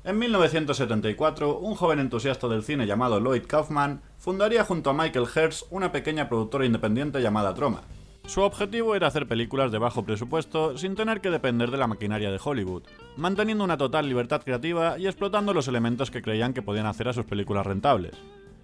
En 1974, un joven entusiasta del cine llamado Lloyd Kaufman fundaría junto a Michael Herz una pequeña productora independiente llamada Troma. Su objetivo era hacer películas de bajo presupuesto sin tener que depender de la maquinaria de Hollywood, manteniendo una total libertad creativa y explotando los elementos que creían que podían hacer a sus películas rentables.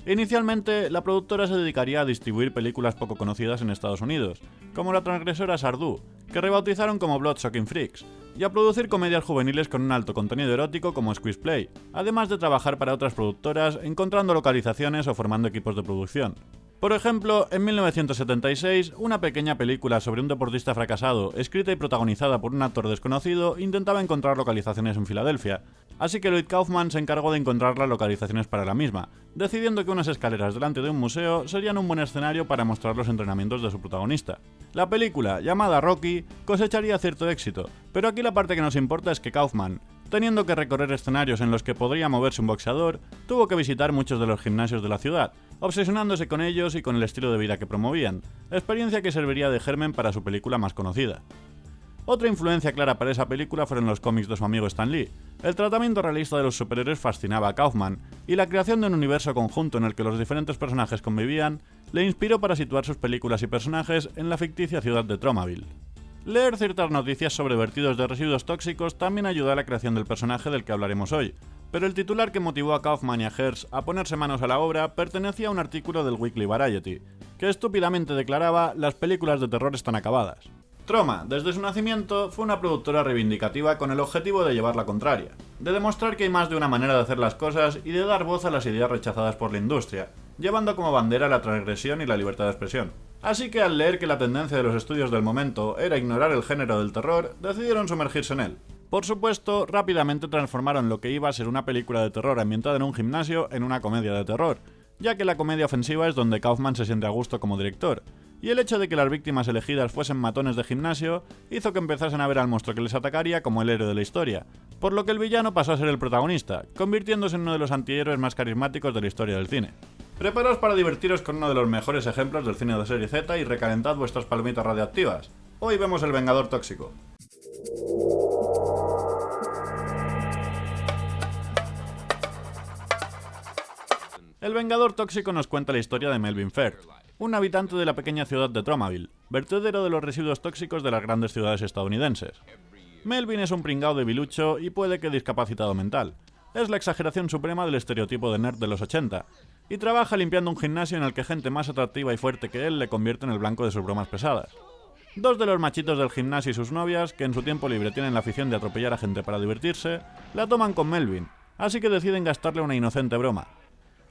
Inicialmente, la productora se dedicaría a distribuir películas poco conocidas en Estados Unidos, como La transgresora Sardou, que rebautizaron como Bloodsucking Freaks, y a producir comedias juveniles con un alto contenido erótico como Squeeze Play, además de trabajar para otras productoras encontrando localizaciones o formando equipos de producción. Por ejemplo, en 1976, una pequeña película sobre un deportista fracasado, escrita y protagonizada por un actor desconocido, intentaba encontrar localizaciones en Filadelfia, así que Lloyd Kaufman se encargó de encontrar las localizaciones para la misma, decidiendo que unas escaleras delante de un museo serían un buen escenario para mostrar los entrenamientos de su protagonista. La película, llamada Rocky, cosecharía cierto éxito, pero aquí la parte que nos importa es que Kaufman, teniendo que recorrer escenarios en los que podría moverse un boxeador, tuvo que visitar muchos de los gimnasios de la ciudad, obsesionándose con ellos y con el estilo de vida que promovían, experiencia que serviría de germen para su película más conocida. Otra influencia clara para esa película fueron los cómics de su amigo Stan Lee. El tratamiento realista de los superhéroes fascinaba a Kaufman, y la creación de un universo conjunto en el que los diferentes personajes convivían le inspiró para situar sus películas y personajes en la ficticia ciudad de Tromaville. Leer ciertas noticias sobre vertidos de residuos tóxicos también ayudó a la creación del personaje del que hablaremos hoy, pero el titular que motivó a Kaufman y a Herz a ponerse manos a la obra pertenecía a un artículo del Weekly Variety, que estúpidamente declaraba "las películas de terror están acabadas". Troma, desde su nacimiento, fue una productora reivindicativa con el objetivo de llevar la contraria, de demostrar que hay más de una manera de hacer las cosas y de dar voz a las ideas rechazadas por la industria, llevando como bandera la transgresión y la libertad de expresión. Así que al leer que la tendencia de los estudios del momento era ignorar el género del terror, decidieron sumergirse en él. Por supuesto, rápidamente transformaron lo que iba a ser una película de terror ambientada en un gimnasio en una comedia de terror, ya que la comedia ofensiva es donde Kaufman se siente a gusto como director, y el hecho de que las víctimas elegidas fuesen matones de gimnasio hizo que empezasen a ver al monstruo que les atacaría como el héroe de la historia, por lo que el villano pasó a ser el protagonista, convirtiéndose en uno de los antihéroes más carismáticos de la historia del cine. Preparaos para divertiros con uno de los mejores ejemplos del cine de serie Z y recalentad vuestras palomitas radioactivas. Hoy vemos El Vengador Tóxico. El Vengador Tóxico nos cuenta la historia de Melvin Firth, un habitante de la pequeña ciudad de Tromaville, vertedero de los residuos tóxicos de las grandes ciudades estadounidenses. Melvin es un pringao debilucho y puede que discapacitado mental. Es la exageración suprema del estereotipo de nerd de los 80, y trabaja limpiando un gimnasio en el que gente más atractiva y fuerte que él le convierte en el blanco de sus bromas pesadas. Dos de los machitos del gimnasio y sus novias, que en su tiempo libre tienen la afición de atropellar a gente para divertirse, la toman con Melvin, así que deciden gastarle una inocente broma.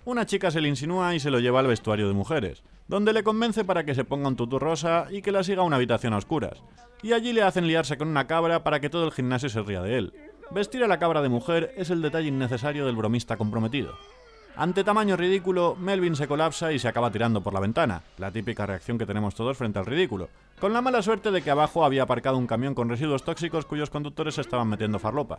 Una chica se le insinúa y se lo lleva al vestuario de mujeres, donde le convence para que se ponga un tutú rosa y que la siga a una habitación a oscuras, y allí le hacen liarse con una cabra para que todo el gimnasio se ría de él. Vestir a la cabra de mujer es el detalle innecesario del bromista comprometido. Ante tamaño ridículo, Melvin se colapsa y se acaba tirando por la ventana, la típica reacción que tenemos todos frente al ridículo, con la mala suerte de que abajo había aparcado un camión con residuos tóxicos cuyos conductores se estaban metiendo farlopa.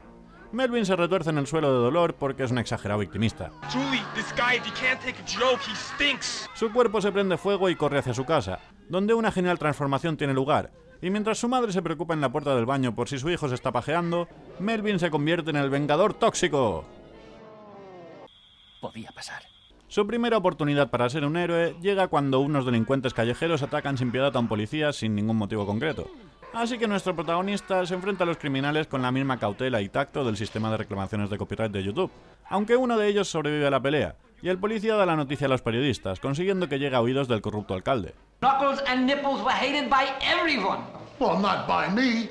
Melvin se retuerce en el suelo de dolor porque es un exagerado victimista. Julie, this guy, if you can't take a joke, he stinks. Su cuerpo se prende fuego y corre hacia su casa, donde una genial transformación tiene lugar, y mientras su madre se preocupa en la puerta del baño por si su hijo se está pajeando, Melvin se convierte en el Vengador Tóxico. Podía pasar. Su primera oportunidad para ser un héroe llega cuando unos delincuentes callejeros atacan sin piedad a un policía sin ningún motivo concreto. Así que nuestro protagonista se enfrenta a los criminales con la misma cautela y tacto del sistema de reclamaciones de copyright de YouTube, aunque uno de ellos sobrevive a la pelea, y el policía da la noticia a los periodistas, consiguiendo que llegue a oídos del corrupto alcalde. Knuckles and Nipples were hated by everyone. Well, not by me.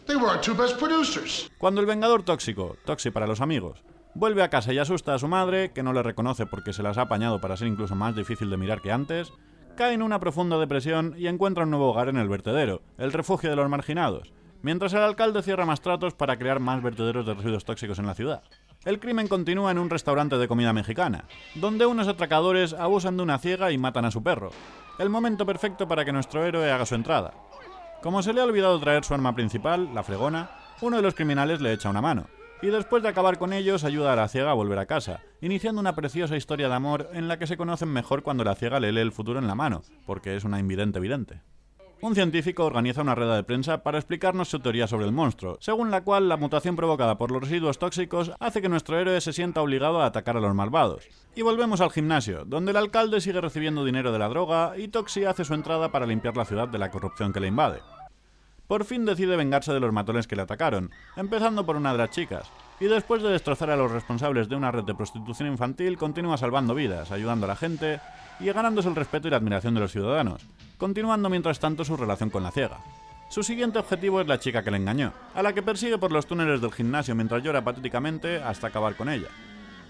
They were our two best producers. Cuando el Vengador Tóxico, Toxi para los amigos, vuelve a casa y asusta a su madre, que no le reconoce porque se las ha apañado para ser incluso más difícil de mirar que antes, cae en una profunda depresión y encuentra un nuevo hogar en el vertedero, el refugio de los marginados, mientras el alcalde cierra más tratos para crear más vertederos de residuos tóxicos en la ciudad. El crimen continúa en un restaurante de comida mexicana, donde unos atracadores abusan de una ciega y matan a su perro. El momento perfecto para que nuestro héroe haga su entrada. Como se le ha olvidado traer su arma principal, la fregona, uno de los criminales le echa una mano, y después de acabar con ellos ayuda a la ciega a volver a casa, iniciando una preciosa historia de amor en la que se conocen mejor cuando la ciega le lee el futuro en la mano, porque es una invidente vidente. un científico organiza una rueda de prensa para explicarnos su teoría sobre el monstruo, según la cual la mutación provocada por los residuos tóxicos hace que nuestro héroe se sienta obligado a atacar a los malvados. Y volvemos al gimnasio, donde el alcalde sigue recibiendo dinero de la droga y Toxie hace su entrada para limpiar la ciudad de la corrupción que le invade. Por fin decide vengarse de los matones que le atacaron, empezando por una de las chicas, y después de destrozar a los responsables de una red de prostitución infantil, continúa salvando vidas, ayudando a la gente y ganándose el respeto y la admiración de los ciudadanos, continuando mientras tanto su relación con la ciega. Su siguiente objetivo es la chica que le engañó, a la que persigue por los túneles del gimnasio mientras llora patéticamente hasta acabar con ella.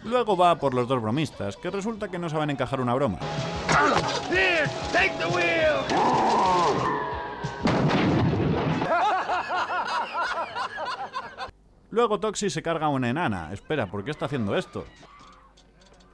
Luego va por los dos bromistas, que resulta que no saben encajar una broma. Here, take the wheel! Luego Toxie se carga a una enana. Espera, ¿por qué está haciendo esto?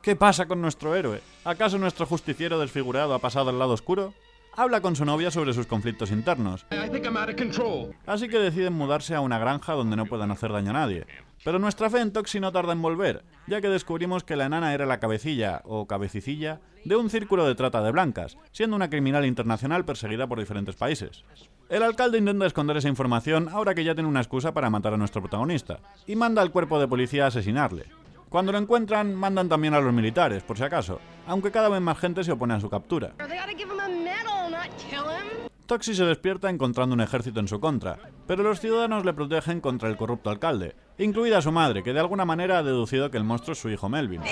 ¿Qué pasa con nuestro héroe? ¿Acaso nuestro justiciero desfigurado ha pasado al lado oscuro? Habla con su novia sobre sus conflictos internos, I think I'm out of control. así que deciden mudarse a una granja donde no puedan hacer daño a nadie. Pero nuestra fe en Toxie no tarda en volver, ya que descubrimos que la enana era la cabecilla, o cabecicilla, de un círculo de trata de blancas, siendo una criminal internacional perseguida por diferentes países. El alcalde intenta esconder esa información ahora que ya tiene una excusa para matar a nuestro protagonista, y manda al cuerpo de policía a asesinarle. Cuando lo encuentran, mandan también a los militares, por si acaso, aunque cada vez más gente se opone a su captura. Toxie se despierta encontrando un ejército en su contra, pero los ciudadanos le protegen contra el corrupto alcalde, incluida su madre, que de alguna manera ha deducido que el monstruo es su hijo Melvin.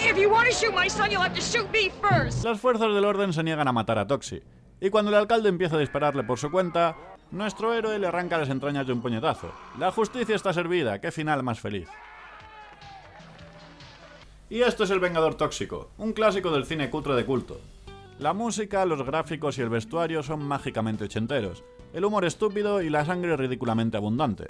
Las fuerzas del orden se niegan a matar a Toxie, y cuando el alcalde empieza a dispararle por su cuenta, nuestro héroe le arranca las entrañas de un puñetazo. La justicia está servida, qué final más feliz. Y esto es El Vengador Tóxico, un clásico del cine cutre de culto. La música, los gráficos y el vestuario son mágicamente ochenteros, el humor estúpido y la sangre ridículamente abundante.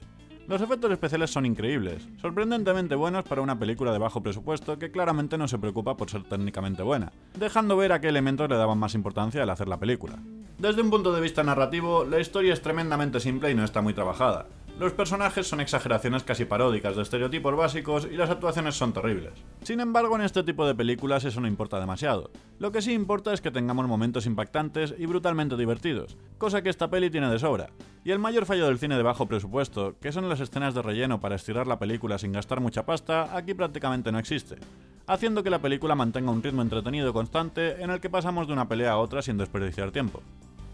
Los efectos especiales son increíbles, sorprendentemente buenos para una película de bajo presupuesto que claramente no se preocupa por ser técnicamente buena, dejando ver a qué elementos le daban más importancia al hacer la película. Desde un punto de vista narrativo, la historia es tremendamente simple y no está muy trabajada. Los personajes son exageraciones casi paródicas de estereotipos básicos y las actuaciones son terribles. Sin embargo, en este tipo de películas eso no importa demasiado. Lo que sí importa es que tengamos momentos impactantes y brutalmente divertidos, cosa que esta peli tiene de sobra. Y el mayor fallo del cine de bajo presupuesto, que son las escenas de relleno para estirar la película sin gastar mucha pasta, aquí prácticamente no existe, haciendo que la película mantenga un ritmo entretenido constante en el que pasamos de una pelea a otra sin desperdiciar tiempo.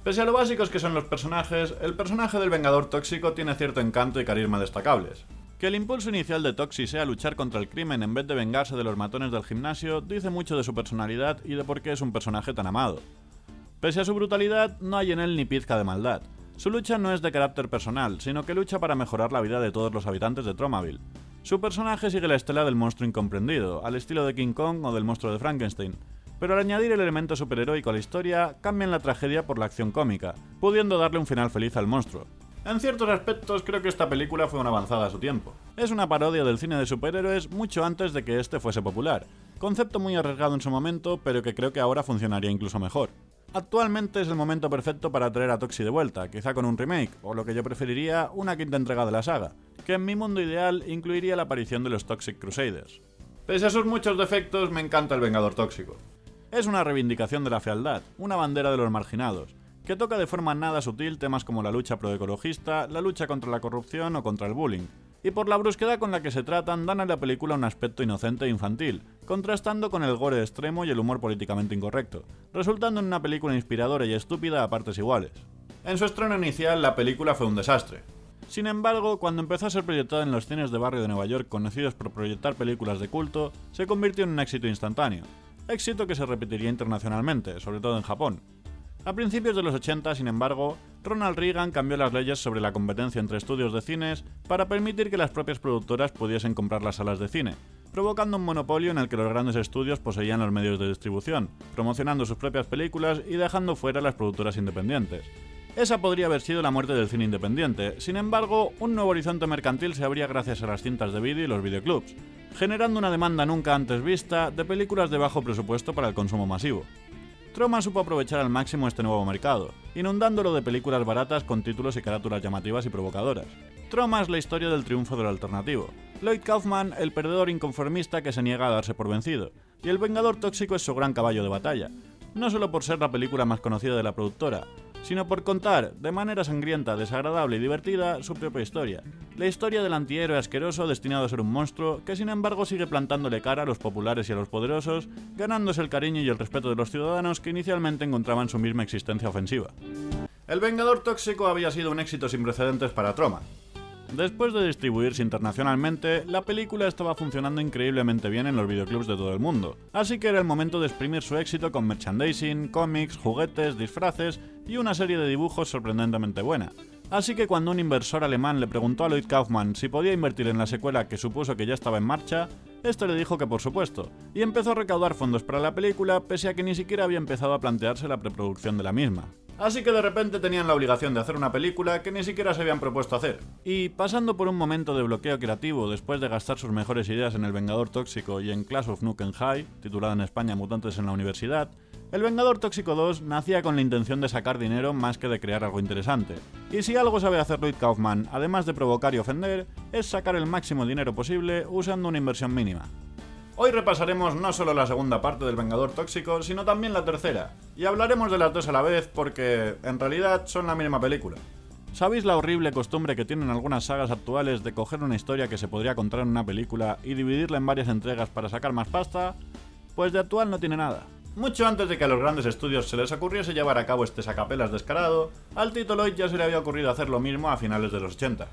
Pese a lo básicos que son los personajes, el personaje del Vengador Tóxico tiene cierto encanto y carisma destacables. Que el impulso inicial de Toxie sea luchar contra el crimen en vez de vengarse de los matones del gimnasio dice mucho de su personalidad y de por qué es un personaje tan amado. Pese a su brutalidad, no hay en él ni pizca de maldad. Su lucha no es de carácter personal, sino que lucha para mejorar la vida de todos los habitantes de Tromaville. Su personaje sigue la estela del monstruo incomprendido, al estilo de King Kong o del monstruo de Frankenstein, pero al añadir el elemento superheroico a la historia, cambian la tragedia por la acción cómica, pudiendo darle un final feliz al monstruo. En ciertos aspectos creo que esta película fue una avanzada a su tiempo. Es una parodia del cine de superhéroes mucho antes de que este fuese popular, concepto muy arriesgado en su momento, pero que creo que ahora funcionaría incluso mejor. Actualmente es el momento perfecto para traer a Toxie de vuelta, quizá con un remake, o lo que yo preferiría, una quinta entrega de la saga, que en mi mundo ideal incluiría la aparición de los Toxic Crusaders. Pese a sus muchos defectos, me encanta El Vengador Tóxico. Es una reivindicación de la fealdad, una bandera de los marginados, que toca de forma nada sutil temas como la lucha proecologista, la lucha contra la corrupción o contra el bullying, y por la brusquedad con la que se tratan dan a la película un aspecto inocente e infantil, contrastando con el gore extremo y el humor políticamente incorrecto, resultando en una película inspiradora y estúpida a partes iguales. En su estreno inicial, la película fue un desastre. Sin embargo, cuando empezó a ser proyectada en los cines de barrio de Nueva York conocidos por proyectar películas de culto, se convirtió en un éxito instantáneo. Éxito que se repetiría internacionalmente, sobre todo en Japón. A principios de los 80, sin embargo, Ronald Reagan cambió las leyes sobre la competencia entre estudios de cines para permitir que las propias productoras pudiesen comprar las salas de cine, provocando un monopolio en el que los grandes estudios poseían los medios de distribución, promocionando sus propias películas y dejando fuera las productoras independientes. Esa podría haber sido la muerte del cine independiente, sin embargo, un nuevo horizonte mercantil se abría gracias a las cintas de vídeo y los videoclubs, generando una demanda nunca antes vista de películas de bajo presupuesto para el consumo masivo. Troma supo aprovechar al máximo este nuevo mercado, inundándolo de películas baratas con títulos y carátulas llamativas y provocadoras. Troma es la historia del triunfo del alternativo, Lloyd Kaufman el perdedor inconformista que se niega a darse por vencido, y El Vengador Tóxico es su gran caballo de batalla, no solo por ser la película más conocida de la productora, sino por contar, de manera sangrienta, desagradable y divertida, su propia historia. La historia del antihéroe asqueroso destinado a ser un monstruo, que sin embargo sigue plantándole cara a los populares y a los poderosos, ganándose el cariño y el respeto de los ciudadanos que inicialmente encontraban su misma existencia ofensiva. El Vengador Tóxico había sido un éxito sin precedentes para Troma. Después de distribuirse internacionalmente, la película estaba funcionando increíblemente bien en los videoclubs de todo el mundo, así que era el momento de exprimir su éxito con merchandising, cómics, juguetes, disfraces y una serie de dibujos sorprendentemente buena. Así que cuando un inversor alemán le preguntó a Lloyd Kaufman si podía invertir en la secuela que supuso que ya estaba en marcha, este le dijo que por supuesto, y empezó a recaudar fondos para la película pese a que ni siquiera había empezado a plantearse la preproducción de la misma. Así que de repente tenían la obligación de hacer una película que ni siquiera se habían propuesto hacer. Y pasando por un momento de bloqueo creativo después de gastar sus mejores ideas en El Vengador Tóxico y en Clash of Nukem High, titulada en España Mutantes en la Universidad, El Vengador Tóxico 2 nacía con la intención de sacar dinero más que de crear algo interesante. Y si algo sabe hacer Lloyd Kaufman, además de provocar y ofender, es sacar el máximo dinero posible usando una inversión mínima. Hoy repasaremos no solo la segunda parte del Vengador Tóxico, sino también la tercera, y hablaremos de las dos a la vez porque, en realidad, son la misma película. ¿Sabéis la horrible costumbre que tienen algunas sagas actuales de coger una historia que se podría contar en una película y dividirla en varias entregas para sacar más pasta? Pues de actual no tiene nada. Mucho antes de que a los grandes estudios se les ocurriese llevar a cabo este sacapelas descarado, al Tito Lloyd ya se le había ocurrido hacer lo mismo a finales de los 80.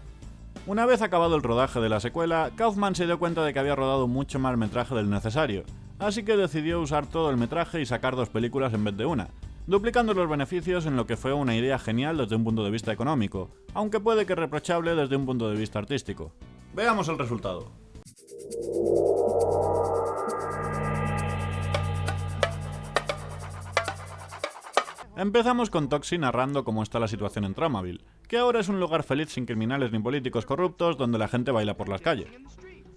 Una vez acabado el rodaje de la secuela, Kaufman se dio cuenta de que había rodado mucho más metraje del necesario, así que decidió usar todo el metraje y sacar 2 películas en vez de una, duplicando los beneficios en lo que fue una idea genial desde un punto de vista económico, aunque puede que reprochable desde un punto de vista artístico. Veamos el resultado. Empezamos con Toxie narrando cómo está la situación en Tromaville, que ahora es un lugar feliz sin criminales ni políticos corruptos donde la gente baila por las calles.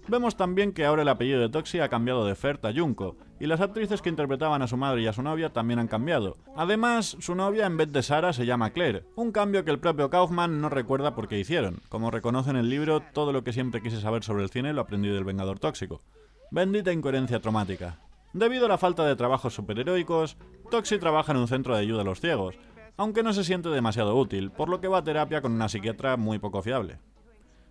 Vemos también que ahora el apellido de Toxie ha cambiado de Fert a Junko, y las actrices que interpretaban a su madre y a su novia también han cambiado. Además, su novia en vez de Sarah se llama Claire, un cambio que el propio Kaufman no recuerda por qué hicieron. Como reconoce en el libro, todo lo que siempre quise saber sobre el cine lo aprendí del Vengador Tóxico. Bendita incoherencia traumática. Debido a la falta de trabajos superheroicos, Toxie trabaja en un centro de ayuda a los ciegos, aunque no se siente demasiado útil, por lo que va a terapia con una psiquiatra muy poco fiable.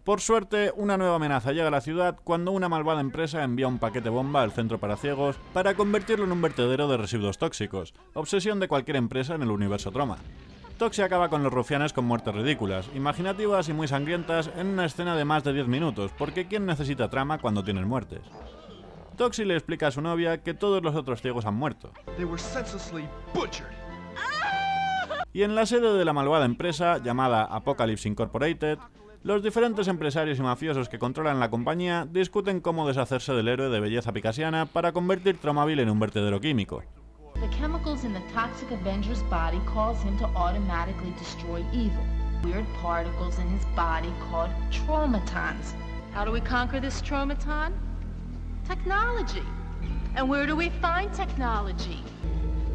Por suerte, una nueva amenaza llega a la ciudad cuando una malvada empresa envía un paquete bomba al centro para ciegos para convertirlo en un vertedero de residuos tóxicos, obsesión de cualquier empresa en el universo Troma. Toxie acaba con los rufianes con muertes ridículas, imaginativas y muy sangrientas en una escena de más de 10 minutos, porque ¿quién necesita trama cuando tienes muertes? Toxie le explica a su novia que todos los otros ciegos han muerto. Y en la sede de la malvada empresa, llamada Apocalypse Incorporated, los diferentes empresarios y mafiosos que controlan la compañía discuten cómo deshacerse del héroe de belleza picasiana para convertir Tromaville en un vertedero químico. The chemicals in the toxic Avenger's body cause him to automatically destroy evil. Weird particles in his body called traumatons. How do we conquer this traumaton? Technology. And where do we find technology?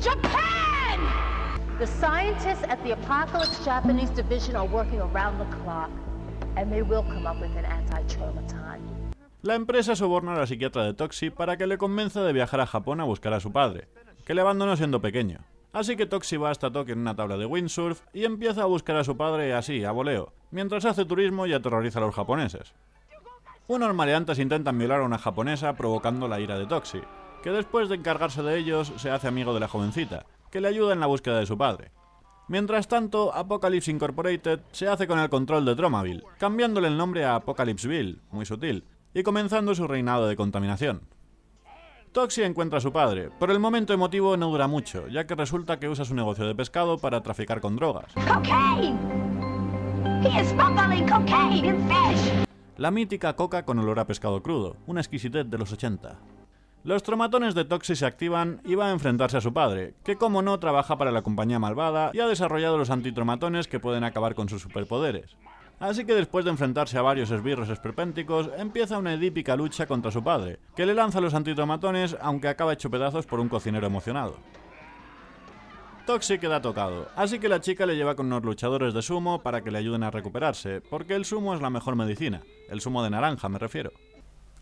Japan! The scientists at the Apocalypse Japanese division are working around the clock, and they will come up with an anti-traumaton. La empresa soborna a la psiquiatra de Toxie para que le convenza de viajar a Japón a buscar a su padre, que le abandonó siendo pequeño. Así que Toxie va hasta Tokio en una tabla de windsurf y empieza a buscar a su padre así, a voleo, mientras hace turismo y aterroriza a los japoneses. Unos maleantes intentan violar a una japonesa provocando la ira de Toxie, que después de encargarse de ellos se hace amigo de la jovencita, que le ayuda en la búsqueda de su padre. Mientras tanto, Apocalypse Incorporated se hace con el control de Tromaville, cambiándole el nombre a Apocalypseville, muy sutil, y comenzando su reinado de contaminación. Toxie encuentra a su padre, pero el momento emotivo no dura mucho, ya que resulta que usa su negocio de pescado para traficar con drogas. Cocaine! He is smuggling cocaine and fish! La mítica coca con olor a pescado crudo, una exquisitez de los 80. Los tromatones de Toxie se activan y va a enfrentarse a su padre, que como no trabaja para la compañía malvada y ha desarrollado los antitromatones que pueden acabar con sus superpoderes. Así que después de enfrentarse a varios esbirros esperpénticos, empieza una edípica lucha contra su padre, que le lanza los antitromatones aunque acaba hecho pedazos por un cocinero emocionado. Toxie queda tocado, así que la chica le lleva con unos luchadores de sumo para que le ayuden a recuperarse, porque el sumo es la mejor medicina, el zumo de naranja me refiero.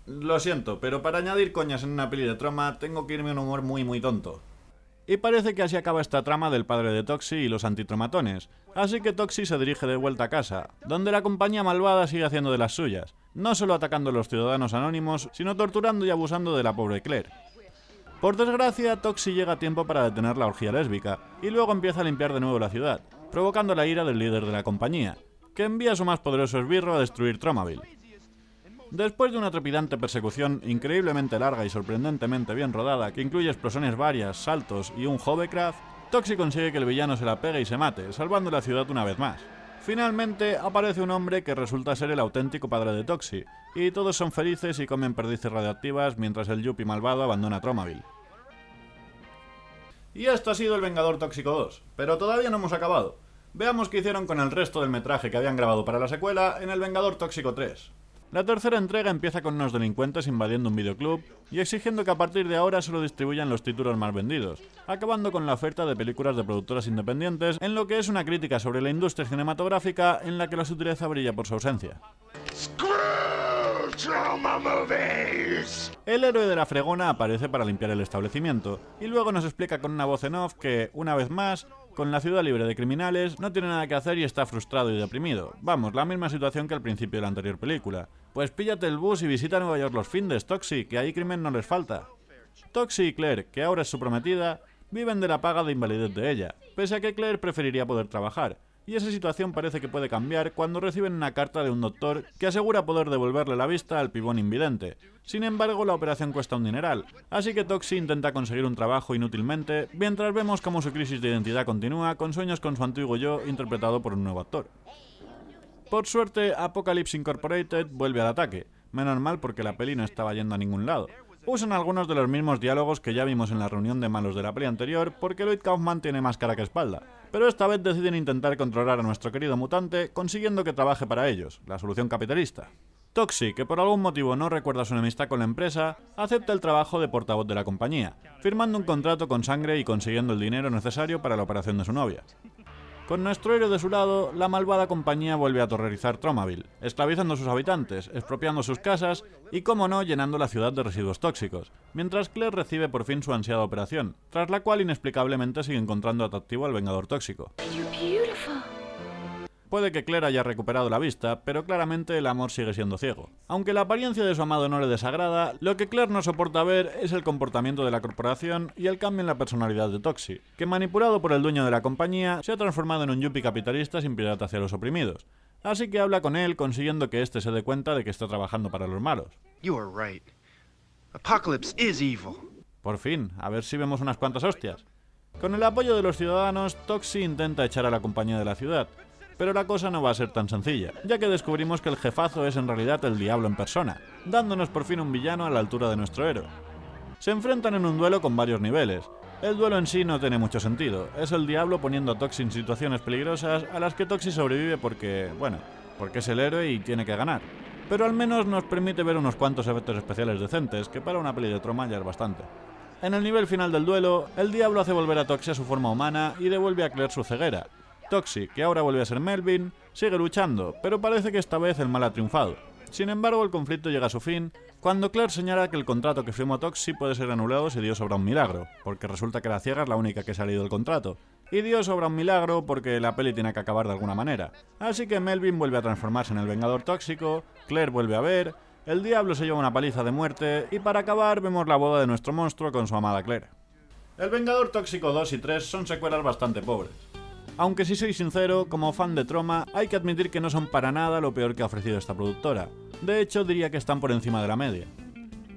Lo siento, pero para añadir coñas en una peli de Troma tengo que irme a un humor muy tonto. Y parece que así acaba esta trama del padre de Toxie y los antitromatones, así que Toxie se dirige de vuelta a casa, donde la compañía malvada sigue haciendo de las suyas, no solo atacando a los ciudadanos anónimos, sino torturando y abusando de la pobre Claire. Por desgracia, Toxie llega a tiempo para detener la orgía lésbica, y luego empieza a limpiar de nuevo la ciudad, provocando la ira del líder de la compañía, que envía a su más poderoso esbirro a destruir Tromaville. Después de una trepidante persecución increíblemente larga y sorprendentemente bien rodada, que incluye explosiones varias, saltos y un hovercraft, Toxie consigue que el villano se la pegue y se mate, salvando la ciudad una vez más. Finalmente, aparece un hombre que resulta ser el auténtico padre de Toxie, y todos son felices y comen perdices radioactivas mientras el yuppie malvado abandona Tromaville. Y esto ha sido El Vengador Tóxico 2, pero todavía no hemos acabado. Veamos qué hicieron con el resto del metraje que habían grabado para la secuela en El Vengador Tóxico 3. La tercera entrega empieza con unos delincuentes invadiendo un videoclub y exigiendo que a partir de ahora solo distribuyan los títulos más vendidos, acabando con la oferta de películas de productoras independientes en lo que es una crítica sobre la industria cinematográfica en la que la sutileza brilla por su ausencia. El héroe de la fregona aparece para limpiar el establecimiento y luego nos explica con una voz en off que, una vez más, con la ciudad libre de criminales, no tiene nada que hacer y está frustrado y deprimido. Vamos, la misma situación que al principio de la anterior película. Pues píllate el bus y visita Nueva York los findes, Toxie, que ahí crimen no les falta. Toxie y Claire, que ahora es su prometida, viven de la paga de invalidez de ella, pese a que Claire preferiría poder trabajar. Y esa situación parece que puede cambiar cuando reciben una carta de un doctor que asegura poder devolverle la vista al pibón invidente. Sin embargo, la operación cuesta un dineral, así que Toxie intenta conseguir un trabajo inútilmente, mientras vemos cómo su crisis de identidad continúa con sueños con su antiguo yo interpretado por un nuevo actor. Por suerte, Apocalypse Incorporated vuelve al ataque, menos mal porque la peli no estaba yendo a ningún lado. Usan algunos de los mismos diálogos que ya vimos en la reunión de malos de la peli anterior porque Lloyd Kaufman tiene más cara que espalda, pero esta vez deciden intentar controlar a nuestro querido mutante consiguiendo que trabaje para ellos, la solución capitalista. Toxie, que por algún motivo no recuerda su enemistad con la empresa, acepta el trabajo de portavoz de la compañía, firmando un contrato con sangre y consiguiendo el dinero necesario para la operación de su novia. Con nuestro héroe de su lado, la malvada compañía vuelve a aterrorizar Tromaville, esclavizando a sus habitantes, expropiando sus casas y, como no, llenando la ciudad de residuos tóxicos, mientras Claire recibe por fin su ansiada operación, tras la cual inexplicablemente sigue encontrando atractivo al Vengador Tóxico. Puede que Claire haya recuperado la vista, pero claramente el amor sigue siendo ciego. Aunque la apariencia de su amado no le desagrada, lo que Claire no soporta ver es el comportamiento de la corporación y el cambio en la personalidad de Toxie, que manipulado por el dueño de la compañía, se ha transformado en un yuppie capitalista sin piedad hacia los oprimidos. Así que habla con él consiguiendo que éste se dé cuenta de que está trabajando para los malos. You are right. Apocalypse is evil. Por fin, a ver si vemos unas cuantas hostias. Con el apoyo de los ciudadanos, Toxie intenta echar a la compañía de la ciudad, pero la cosa no va a ser tan sencilla, ya que descubrimos que el jefazo es en realidad el diablo en persona, dándonos por fin un villano a la altura de nuestro héroe. Se enfrentan en un duelo con varios niveles. El duelo en sí no tiene mucho sentido, es el diablo poniendo a Toxie en situaciones peligrosas a las que Toxie sobrevive porque es el héroe y tiene que ganar. Pero al menos nos permite ver unos cuantos efectos especiales decentes, que para una peli de Troma ya es bastante. En el nivel final del duelo, el diablo hace volver a Toxie a su forma humana y devuelve a Claire su ceguera. Toxie, que ahora vuelve a ser Melvin, sigue luchando, pero parece que esta vez el mal ha triunfado. Sin embargo, el conflicto llega a su fin cuando Claire señala que el contrato que firmó Toxie puede ser anulado si Dios obra un milagro, porque resulta que la ciega es la única que ha salido del contrato. Y Dios obra un milagro porque la peli tiene que acabar de alguna manera. Así que Melvin vuelve a transformarse en el Vengador Tóxico, Claire vuelve a ver, el diablo se lleva una paliza de muerte y para acabar vemos la boda de nuestro monstruo con su amada Claire. El Vengador Tóxico 2 y 3 son secuelas bastante pobres. Aunque si soy sincero, como fan de Troma, hay que admitir que no son para nada lo peor que ha ofrecido esta productora. De hecho, diría que están por encima de la media.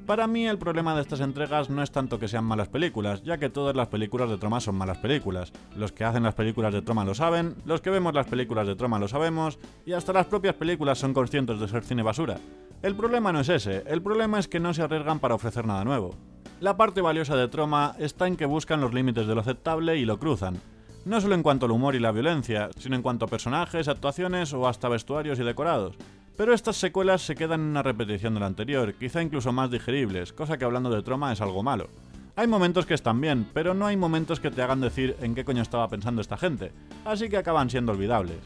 Para mí, el problema de estas entregas no es tanto que sean malas películas, ya que todas las películas de Troma son malas películas. Los que hacen las películas de Troma lo saben, los que vemos las películas de Troma lo sabemos, y hasta las propias películas son conscientes de ser cine basura. El problema no es ese, el problema es que no se arriesgan para ofrecer nada nuevo. La parte valiosa de Troma está en que buscan los límites de lo aceptable y lo cruzan. No solo en cuanto al humor y la violencia, sino en cuanto a personajes, actuaciones o hasta vestuarios y decorados. Pero estas secuelas se quedan en una repetición de la anterior, quizá incluso más digeribles, cosa que hablando de Troma es algo malo. Hay momentos que están bien, pero no hay momentos que te hagan decir en qué coño estaba pensando esta gente, así que acaban siendo olvidables.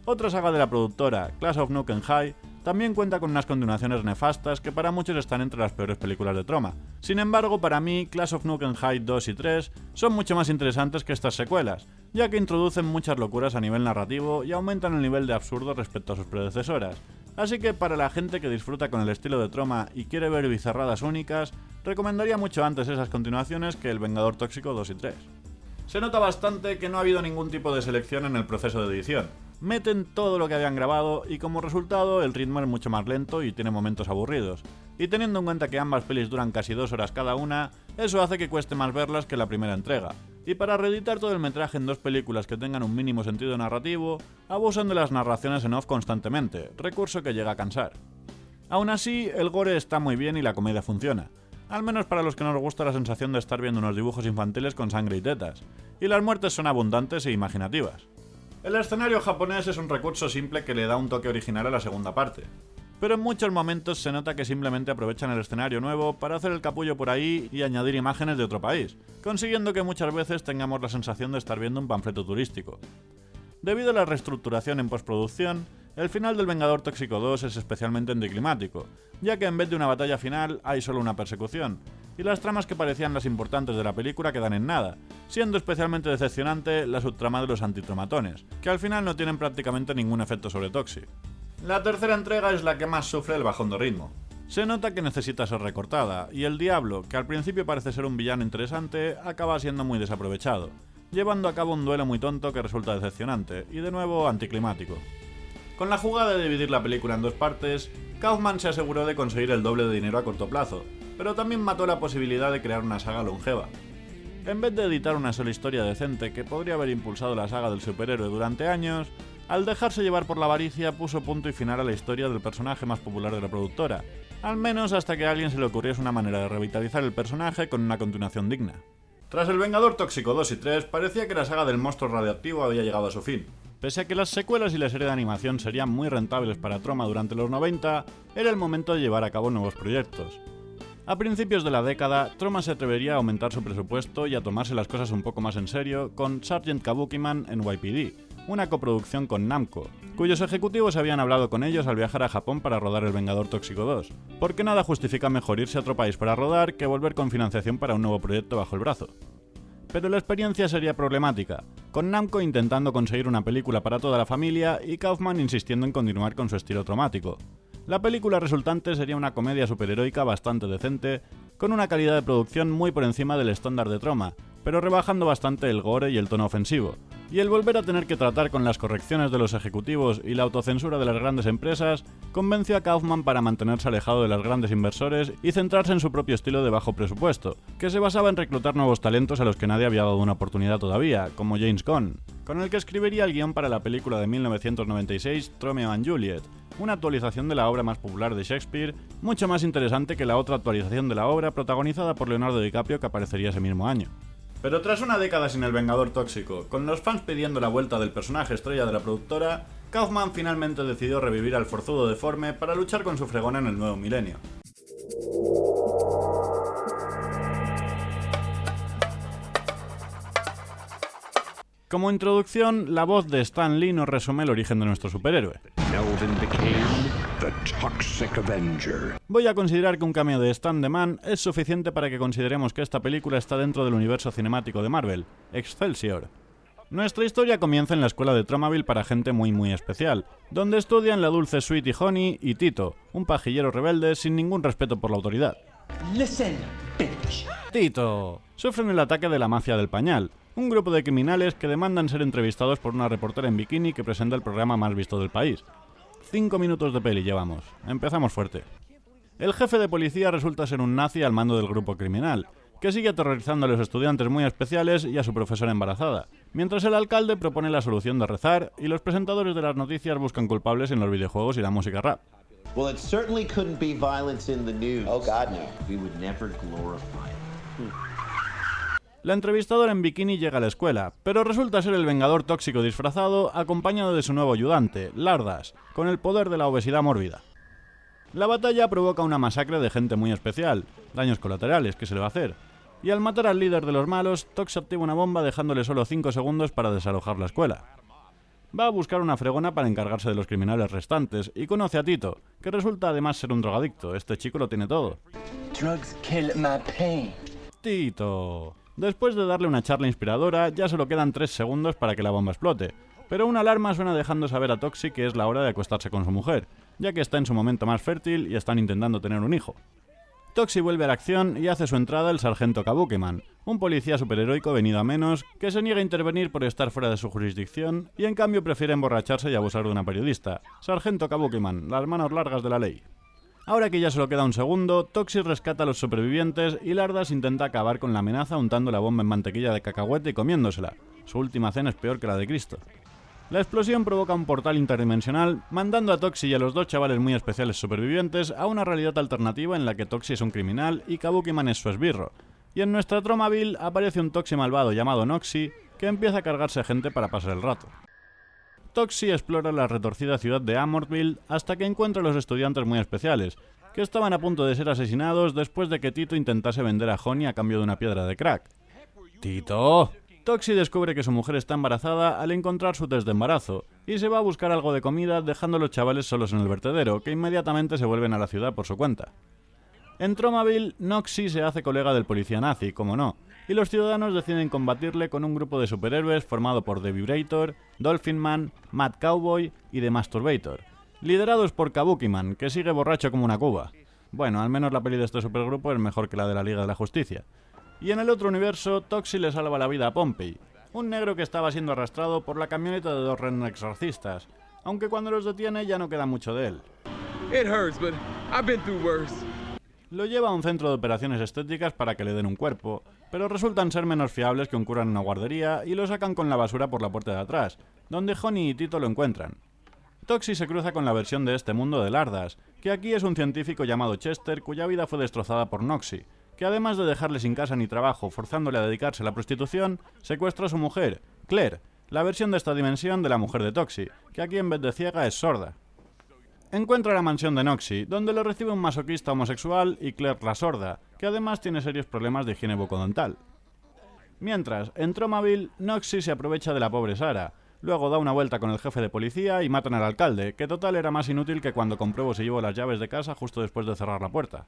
Otra saga de la productora, Class of Nuke 'Em High, también cuenta con unas continuaciones nefastas que para muchos están entre las peores películas de Troma. Sin embargo, para mí, Clash of Nuke 'Em High 2 y 3 son mucho más interesantes que estas secuelas, ya que introducen muchas locuras a nivel narrativo y aumentan el nivel de absurdo respecto a sus predecesoras. Así que para la gente que disfruta con el estilo de Troma y quiere ver bizarradas únicas, recomendaría mucho antes esas continuaciones que El Vengador Tóxico 2 y 3. Se nota bastante que no ha habido ningún tipo de selección en el proceso de edición. Meten todo lo que habían grabado y como resultado el ritmo es mucho más lento y tiene momentos aburridos. Y teniendo en cuenta que ambas pelis duran casi 2 horas cada una, eso hace que cueste más verlas que la primera entrega. Y para reeditar todo el metraje en 2 películas que tengan un mínimo sentido narrativo, abusan de las narraciones en off constantemente, recurso que llega a cansar. Aún así, el gore está muy bien y la comedia funciona. Al menos para los que nos gusta la sensación de estar viendo unos dibujos infantiles con sangre y tetas. Y las muertes son abundantes e imaginativas. El escenario japonés es un recurso simple que le da un toque original a la segunda parte. Pero en muchos momentos se nota que simplemente aprovechan el escenario nuevo para hacer el capullo por ahí y añadir imágenes de otro país, consiguiendo que muchas veces tengamos la sensación de estar viendo un panfleto turístico. Debido a la reestructuración en postproducción, el final del Vengador Tóxico 2 es especialmente anticlimático, ya que en vez de una batalla final hay solo una persecución, y las tramas que parecían las importantes de la película quedan en nada, siendo especialmente decepcionante la subtrama de los antitromatones, que al final no tienen prácticamente ningún efecto sobre Toxie. La tercera entrega es la que más sufre el bajón de ritmo. Se nota que necesita ser recortada, y el Diablo, que al principio parece ser un villano interesante, acaba siendo muy desaprovechado, llevando a cabo un duelo muy tonto que resulta decepcionante, y de nuevo anticlimático. Con la jugada de dividir la película en 2 partes, Kaufman se aseguró de conseguir el doble de dinero a corto plazo, pero también mató la posibilidad de crear una saga longeva. En vez de editar una sola historia decente que podría haber impulsado la saga del superhéroe durante años, al dejarse llevar por la avaricia puso punto y final a la historia del personaje más popular de la productora, al menos hasta que a alguien se le ocurriese una manera de revitalizar el personaje con una continuación digna. Tras El Vengador Tóxico 2 y 3, parecía que la saga del monstruo radioactivo había llegado a su fin. Pese a que las secuelas y la serie de animación serían muy rentables para Troma durante los 90, era el momento de llevar a cabo nuevos proyectos. A principios de la década, Troma se atrevería a aumentar su presupuesto y a tomarse las cosas un poco más en serio con Sgt. Kabukiman en YPD, una coproducción con Namco, cuyos ejecutivos habían hablado con ellos al viajar a Japón para rodar El Vengador Tóxico 2, porque nada justifica mejor irse a otro país para rodar que volver con financiación para un nuevo proyecto bajo el brazo. Pero la experiencia sería problemática, con Namco intentando conseguir una película para toda la familia y Kaufman insistiendo en continuar con su estilo tromático. La película resultante sería una comedia superheroica bastante decente, con una calidad de producción muy por encima del estándar de Troma, pero rebajando bastante el gore y el tono ofensivo, y el volver a tener que tratar con las correcciones de los ejecutivos y la autocensura de las grandes empresas convenció a Kaufman para mantenerse alejado de los grandes inversores y centrarse en su propio estilo de bajo presupuesto, que se basaba en reclutar nuevos talentos a los que nadie había dado una oportunidad todavía, como James Gunn, con el que escribiría el guión para la película de 1996 Romeo and Juliet, una actualización de la obra más popular de Shakespeare, mucho más interesante que la otra actualización de la obra protagonizada por Leonardo DiCaprio que aparecería ese mismo año. Pero tras una década sin El Vengador Tóxico, con los fans pidiendo la vuelta del personaje estrella de la productora, Kaufman finalmente decidió revivir al forzudo deforme para luchar con su fregona en el nuevo milenio. Como introducción, la voz de Stan Lee nos resume el origen de nuestro superhéroe. Melvin became the Toxic Avenger. Voy a considerar que un cameo de Stan the Man es suficiente para que consideremos que esta película está dentro del universo cinemático de Marvel, Excelsior. Nuestra historia comienza en la escuela de Tromaville para gente muy especial, donde estudian la dulce Sweetie Honey y Tito, un pajillero rebelde sin ningún respeto por la autoridad. Listen, bitch. Tito sufren el ataque de la mafia del pañal, un grupo de criminales que demandan ser entrevistados por una reportera en bikini que presenta el programa más visto del país. 5 minutos de peli llevamos. Empezamos fuerte. El jefe de policía resulta ser un nazi al mando del grupo criminal, que sigue aterrorizando a los estudiantes muy especiales y a su profesora embarazada, mientras el alcalde propone la solución de rezar y los presentadores de las noticias buscan culpables en los videojuegos y la música rap. Well, it certainly couldn't be violence in the news. Oh, God, no. We would never glorify it. La entrevistadora en bikini llega a la escuela, pero resulta ser el Vengador Tóxico disfrazado acompañado de su nuevo ayudante, Lardas, con el poder de la obesidad mórbida. La batalla provoca una masacre de gente muy especial, daños colaterales, ¿qué se le va a hacer? Y al matar al líder de los malos, Tox activa una bomba dejándole solo 5 segundos para desalojar la escuela. Va a buscar una fregona para encargarse de los criminales restantes y conoce a Tito, que resulta además ser un drogadicto. Este chico lo tiene todo. Drugs kill my pain. Tito. Después de darle una charla inspiradora, ya solo quedan 3 segundos para que la bomba explote. Pero una alarma suena dejando saber a Toxie que es la hora de acostarse con su mujer, ya que está en su momento más fértil y están intentando tener un hijo. Toxie vuelve a la acción y hace su entrada el sargento Kabukiman, un policía superheroico venido a menos, que se niega a intervenir por estar fuera de su jurisdicción y en cambio prefiere emborracharse y abusar de una periodista. Sargento Kabukiman, las manos largas de la ley. Ahora que ya solo queda un segundo, Toxie rescata a los supervivientes y Lardas intenta acabar con la amenaza untando la bomba en mantequilla de cacahuete y comiéndosela. Su última cena es peor que la de Cristo. La explosión provoca un portal interdimensional, mandando a Toxie y a los 2 chavales muy especiales supervivientes a una realidad alternativa en la que Toxie es un criminal y Kabukiman es su esbirro. Y en nuestra Tromaville aparece un Toxie malvado llamado Noxie, que empieza a cargarse gente para pasar el rato. Toxie explora la retorcida ciudad de Amortville hasta que encuentra a los estudiantes muy especiales, que estaban a punto de ser asesinados después de que Tito intentase vender a Honey a cambio de una piedra de crack. ¡Tito! Toxie descubre que su mujer está embarazada al encontrar su test de embarazo, y se va a buscar algo de comida dejando a los chavales solos en el vertedero, que inmediatamente se vuelven a la ciudad por su cuenta. En Tromaville, Noxie se hace colega del policía nazi, como no, y los ciudadanos deciden combatirle con un grupo de superhéroes formado por The Vibrator, Dolphin Man, Mad Cowboy y The Masturbator, liderados por Kabukiman, que sigue borracho como una cuba. Bueno, al menos la peli de este supergrupo es mejor que la de la Liga de la Justicia. Y en el otro universo, Toxie le salva la vida a Pompey, un negro que estaba siendo arrastrado por la camioneta de 2 rednecks racistas, aunque cuando los detiene ya no queda mucho de él. It hurts, but I've been through worse. Lo lleva a un centro de operaciones estéticas para que le den un cuerpo, pero resultan ser menos fiables que un cura en una guardería y lo sacan con la basura por la puerta de atrás, donde Honey y Tito lo encuentran. Toxie se cruza con la versión de este mundo de Lardas, que aquí es un científico llamado Chester cuya vida fue destrozada por Noxie, que además de dejarle sin casa ni trabajo, forzándole a dedicarse a la prostitución, secuestra a su mujer, Claire, la versión de esta dimensión de la mujer de Toxie, que aquí en vez de ciega es sorda. Encuentra la mansión de Noxie, donde lo recibe un masoquista homosexual y Claire la sorda, que además tiene serios problemas de higiene bucodontal. Mientras, en Tromaville, Noxie se aprovecha de la pobre Sarah, luego da una vuelta con el jefe de policía y matan al alcalde, que total era más inútil que cuando compruebo se llevó las llaves de casa justo después de cerrar la puerta.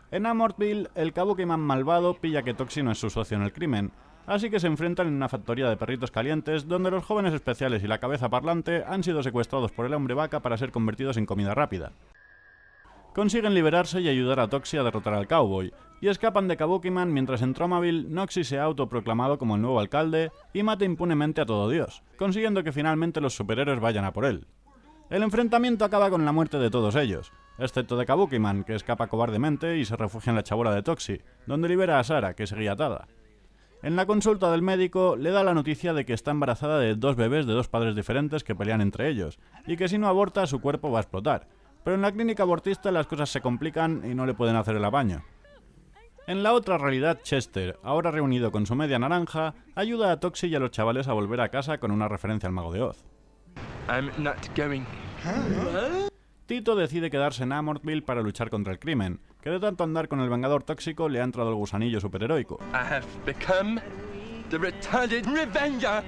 En Amortville, el Kabukiman malvado pilla que Toxie no es su socio en el crimen, así que se enfrentan en una factoría de perritos calientes donde los jóvenes especiales y la cabeza parlante han sido secuestrados por el hombre vaca para ser convertidos en comida rápida. Consiguen liberarse y ayudar a Toxie a derrotar al cowboy, y escapan de Kabukiman mientras en Tromaville Noxie se ha autoproclamado como el nuevo alcalde y mata impunemente a todo Dios, consiguiendo que finalmente los superhéroes vayan a por él. El enfrentamiento acaba con la muerte de todos ellos, excepto de Kabukiman, que escapa cobardemente y se refugia en la chabola de Toxie, donde libera a Sarah, que seguía atada. En la consulta del médico le da la noticia de que está embarazada de 2 bebés de 2 padres diferentes que pelean entre ellos, y que si no aborta su cuerpo va a explotar. Pero en la clínica abortista las cosas se complican y no le pueden hacer el apaño. En la otra realidad, Chester, ahora reunido con su media naranja, ayuda a Toxie y a los chavales a volver a casa con una referencia al Mago de Oz. I'm not going. Tito decide quedarse en Amortville para luchar contra el crimen, que de tanto andar con el Vengador Tóxico le ha entrado el gusanillo superheroico. I have become the retarded Revenger.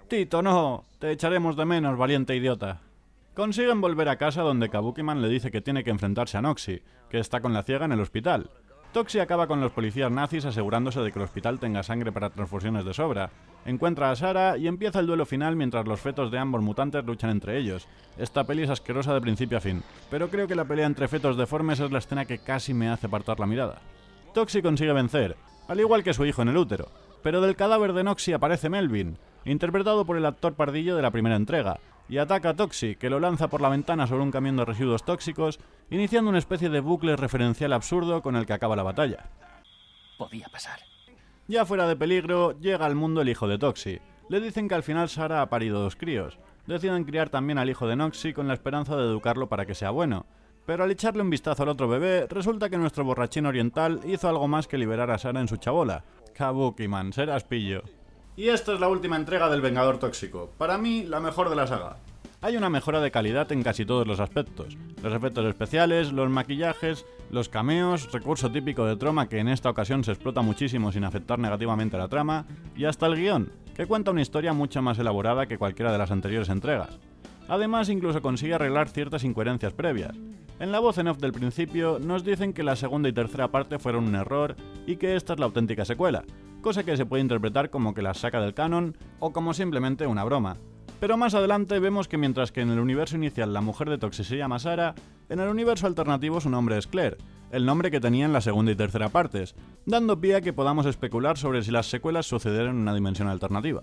Tito, no, te echaremos de menos, valiente idiota. Consiguen volver a casa donde Kabukiman le dice que tiene que enfrentarse a Noxie, que está con la ciega en el hospital. Toxie acaba con los policías nazis asegurándose de que el hospital tenga sangre para transfusiones de sobra. Encuentra a Sarah y empieza el duelo final mientras los fetos de ambos mutantes luchan entre ellos. Esta peli es asquerosa de principio a fin, pero creo que la pelea entre fetos deformes es la escena que casi me hace apartar la mirada. Toxie consigue vencer, al igual que su hijo en el útero, pero del cadáver de Noxie aparece Melvin, interpretado por el actor pardillo de la primera entrega, y ataca a Toxie, que lo lanza por la ventana sobre un camión de residuos tóxicos, iniciando una especie de bucle referencial absurdo con el que acaba la batalla. Podía pasar. Ya fuera de peligro, llega al mundo el hijo de Toxie. Le dicen que al final Sarah ha parido 2 críos. Deciden criar también al hijo de Noxie con la esperanza de educarlo para que sea bueno. Pero al echarle un vistazo al otro bebé, resulta que nuestro borrachín oriental hizo algo más que liberar a Sarah en su chabola. Kabukiman, serás pillo. Y esta es la última entrega del Vengador Tóxico. Para mí, la mejor de la saga. Hay una mejora de calidad en casi todos los aspectos. Los efectos especiales, los maquillajes, los cameos, recurso típico de Troma que en esta ocasión se explota muchísimo sin afectar negativamente a la trama, y hasta el guión, que cuenta una historia mucho más elaborada que cualquiera de las anteriores entregas. Además, incluso consigue arreglar ciertas incoherencias previas. En la voz en off del principio nos dicen que la segunda y tercera parte fueron un error y que esta es la auténtica secuela, cosa que se puede interpretar como que las saca del canon o como simplemente una broma. Pero más adelante vemos que mientras que en el universo inicial la mujer de Toxie se llama Sarah, en el universo alternativo su nombre es Claire, el nombre que tenía en la segunda y tercera partes, dando pie a que podamos especular sobre si las secuelas sucedieron en una dimensión alternativa.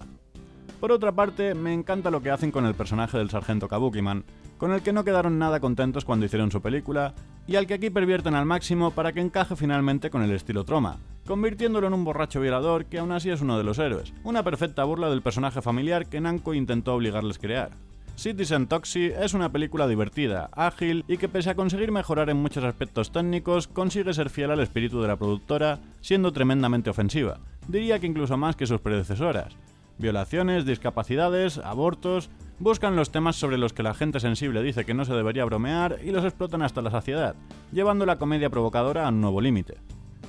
Por otra parte, me encanta lo que hacen con el personaje del sargento Kabukiman, con el que no quedaron nada contentos cuando hicieron su película, y al que aquí pervierten al máximo para que encaje finalmente con el estilo Troma, convirtiéndolo en un borracho violador que aún así es uno de los héroes, una perfecta burla del personaje familiar que Namco intentó obligarles a crear. Citizen Toxie es una película divertida, ágil y que pese a conseguir mejorar en muchos aspectos técnicos, consigue ser fiel al espíritu de la productora, siendo tremendamente ofensiva, diría que incluso más que sus predecesoras. Violaciones, discapacidades, abortos, buscan los temas sobre los que la gente sensible dice que no se debería bromear y los explotan hasta la saciedad, llevando la comedia provocadora a un nuevo límite.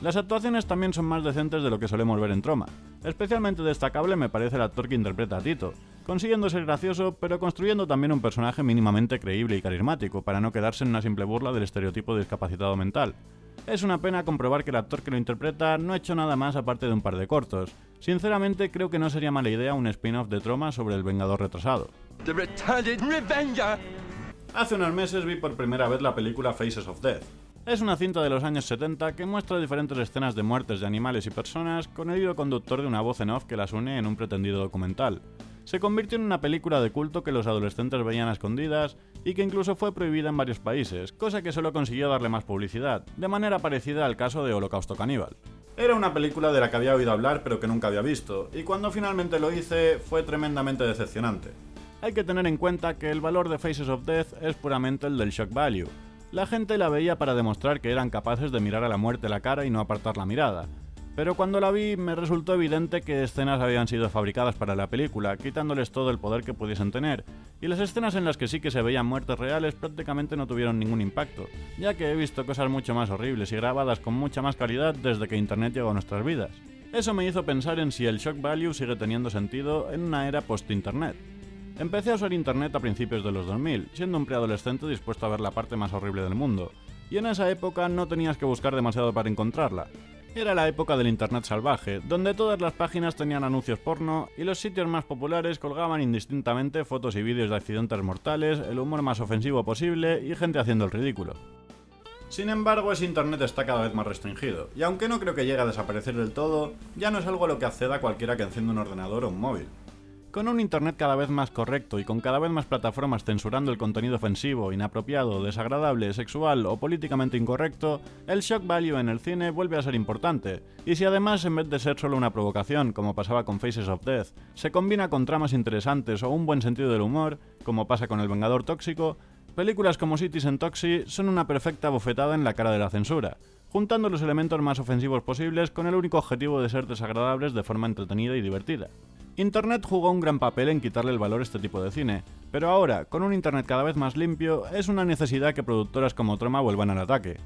Las actuaciones también son más decentes de lo que solemos ver en Troma. Especialmente destacable me parece el actor que interpreta a Tito, consiguiendo ser gracioso, pero construyendo también un personaje mínimamente creíble y carismático, para no quedarse en una simple burla del estereotipo de discapacitado mental. Es una pena comprobar que el actor que lo interpreta no ha hecho nada más aparte de un par de cortos. Sinceramente, creo que no sería mala idea un spin-off de Troma sobre el Vengador retrasado. The retarded Revenger! Hace unos meses vi por primera vez la película Faces of Death. Es una cinta de los años 70 que muestra diferentes escenas de muertes de animales y personas con el hilo conductor de una voz en off que las une en un pretendido documental. Se convirtió en una película de culto que los adolescentes veían a escondidas y que incluso fue prohibida en varios países, cosa que solo consiguió darle más publicidad, de manera parecida al caso de Holocausto Caníbal. Era una película de la que había oído hablar pero que nunca había visto, y cuando finalmente lo hice fue tremendamente decepcionante. Hay que tener en cuenta que el valor de Faces of Death es puramente el del shock value. La gente la veía para demostrar que eran capaces de mirar a la muerte la cara y no apartar la mirada. Pero cuando la vi me resultó evidente que escenas habían sido fabricadas para la película, quitándoles todo el poder que pudiesen tener, y las escenas en las que sí que se veían muertes reales prácticamente no tuvieron ningún impacto, ya que he visto cosas mucho más horribles y grabadas con mucha más calidad desde que Internet llegó a nuestras vidas. Eso me hizo pensar en si el shock value sigue teniendo sentido en una era post-Internet. Empecé a usar Internet a principios de los 2000, siendo un preadolescente dispuesto a ver la parte más horrible del mundo, y en esa época no tenías que buscar demasiado para encontrarla. Era la época del Internet salvaje, donde todas las páginas tenían anuncios porno y los sitios más populares colgaban indistintamente fotos y vídeos de accidentes mortales, el humor más ofensivo posible y gente haciendo el ridículo. Sin embargo, ese Internet está cada vez más restringido, y aunque no creo que llegue a desaparecer del todo, ya no es algo a lo que acceda cualquiera que encienda un ordenador o un móvil. Con un Internet cada vez más correcto y con cada vez más plataformas censurando el contenido ofensivo, inapropiado, desagradable, sexual o políticamente incorrecto, el shock value en el cine vuelve a ser importante, y si además en vez de ser solo una provocación, como pasaba con Faces of Death, se combina con tramas interesantes o un buen sentido del humor, como pasa con El Vengador Tóxico, películas como Citizen Toxie son una perfecta bofetada en la cara de la censura, juntando los elementos más ofensivos posibles con el único objetivo de ser desagradables de forma entretenida y divertida. Internet jugó un gran papel en quitarle el valor a este tipo de cine, pero ahora, con un Internet cada vez más limpio, es una necesidad que productoras como Troma vuelvan al ataque.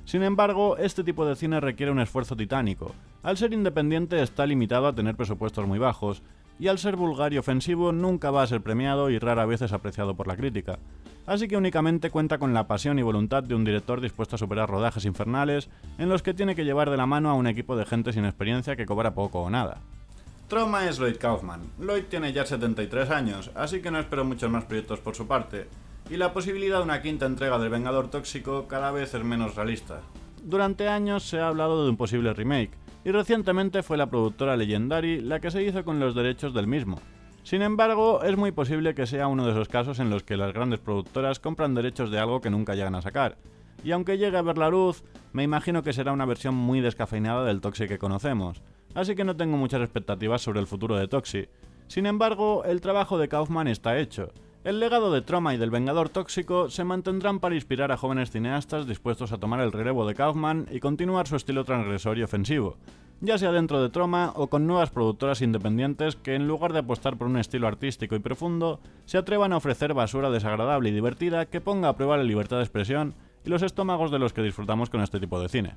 Sin embargo, este tipo de cine requiere un esfuerzo titánico. Al ser independiente está limitado a tener presupuestos muy bajos, y al ser vulgar y ofensivo nunca va a ser premiado y rara vez es apreciado por la crítica. Así que únicamente cuenta con la pasión y voluntad de un director dispuesto a superar rodajes infernales en los que tiene que llevar de la mano a un equipo de gente sin experiencia que cobra poco o nada. Troma es Lloyd Kaufman. Lloyd tiene ya 73 años, así que no espero muchos más proyectos por su parte, y la posibilidad de una quinta entrega del Vengador Tóxico cada vez es menos realista. Durante años se ha hablado de un posible remake, y recientemente fue la productora Legendary la que se hizo con los derechos del mismo. Sin embargo, es muy posible que sea uno de esos casos en los que las grandes productoras compran derechos de algo que nunca llegan a sacar, y aunque llegue a ver la luz, me imagino que será una versión muy descafeinada del Toxie que conocemos, así que no tengo muchas expectativas sobre el futuro de Toxie. Sin embargo, el trabajo de Kaufman está hecho, El legado de Troma y del Vengador Tóxico se mantendrán para inspirar a jóvenes cineastas dispuestos a tomar el relevo de Kaufman y continuar su estilo transgresor y ofensivo, ya sea dentro de Troma o con nuevas productoras independientes que, en lugar de apostar por un estilo artístico y profundo, se atrevan a ofrecer basura desagradable y divertida que ponga a prueba la libertad de expresión y los estómagos de los que disfrutamos con este tipo de cine.